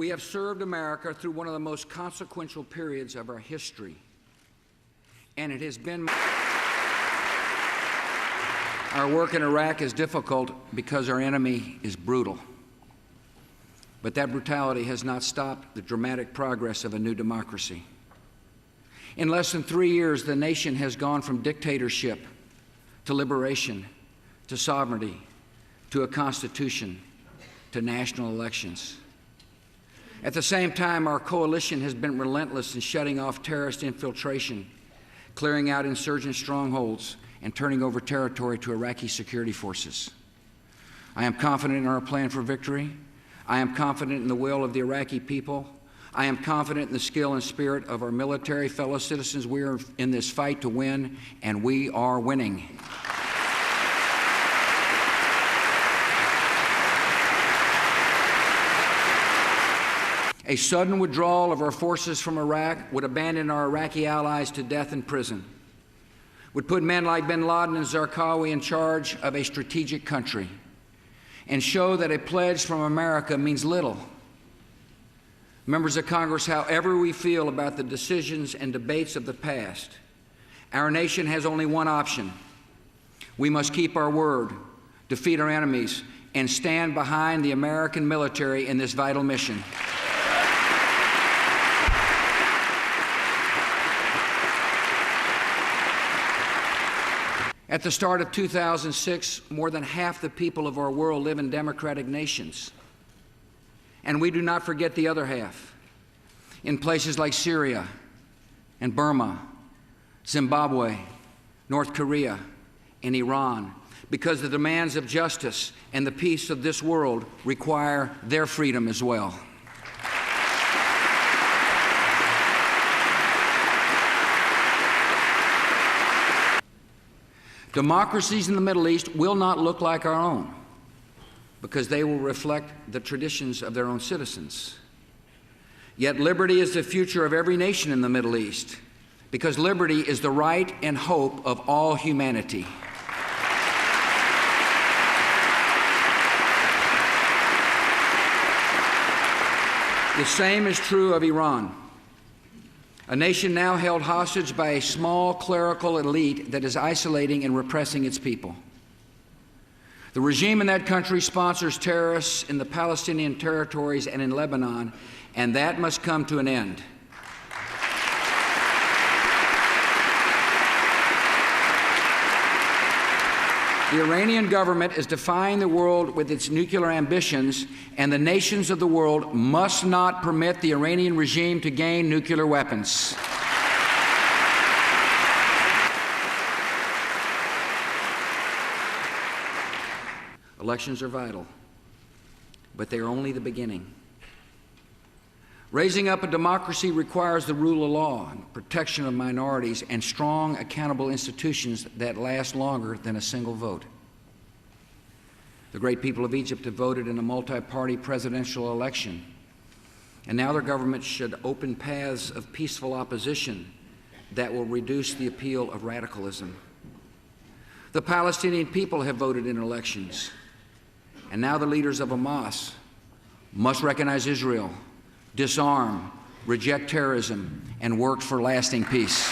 We have served America through one of the most consequential periods of our history, and it has been. Our work in Iraq is difficult because our enemy is brutal. But that brutality has not stopped the dramatic progress of a new democracy. In less than 3 years, the nation has gone from dictatorship to liberation, to sovereignty, to a constitution, to national elections. At the same time, our coalition has been relentless in shutting off terrorist infiltration, clearing out insurgent strongholds, and turning over territory to Iraqi security forces. I am confident in our plan for victory. I am confident in the will of the Iraqi people. I am confident in the skill and spirit of our military fellow citizens. We are in this fight to win, and we are winning. A sudden withdrawal of our forces from Iraq would abandon our Iraqi allies to death in prison, would put men like bin Laden and Zarqawi in charge of a strategic country, and show that a pledge from America means little. Members of Congress, however we feel about the decisions and debates of the past, our nation has only one option. We must keep our word, defeat our enemies, and stand behind the American military in this vital mission. At the start of 2006, more than half the people of our world live in democratic nations. And we do not forget the other half in places like Syria and Burma, Zimbabwe, North Korea, and Iran, because the demands of justice and the peace of this world require their freedom as well. Democracies in the Middle East will not look like our own because they will reflect the traditions of their own citizens. Yet liberty is the future of every nation in the Middle East because liberty is the right and hope of all humanity. The same is true of Iran, a nation now held hostage by a small clerical elite that is isolating and repressing its people. The regime in that country sponsors terrorists in the Palestinian territories and in Lebanon, and that must come to an end. The Iranian government is defying the world with its nuclear ambitions, and the nations of the world must not permit the Iranian regime to gain nuclear weapons. Elections are vital, but they are only the beginning. Raising up a democracy requires the rule of law, and protection of minorities, and strong, accountable institutions that last longer than a single vote. The great people of Egypt have voted in a multi-party presidential election, and now their government should open paths of peaceful opposition that will reduce the appeal of radicalism. The Palestinian people have voted in elections, and now the leaders of Hamas must recognize Israel, disarm, reject terrorism, and work for lasting peace.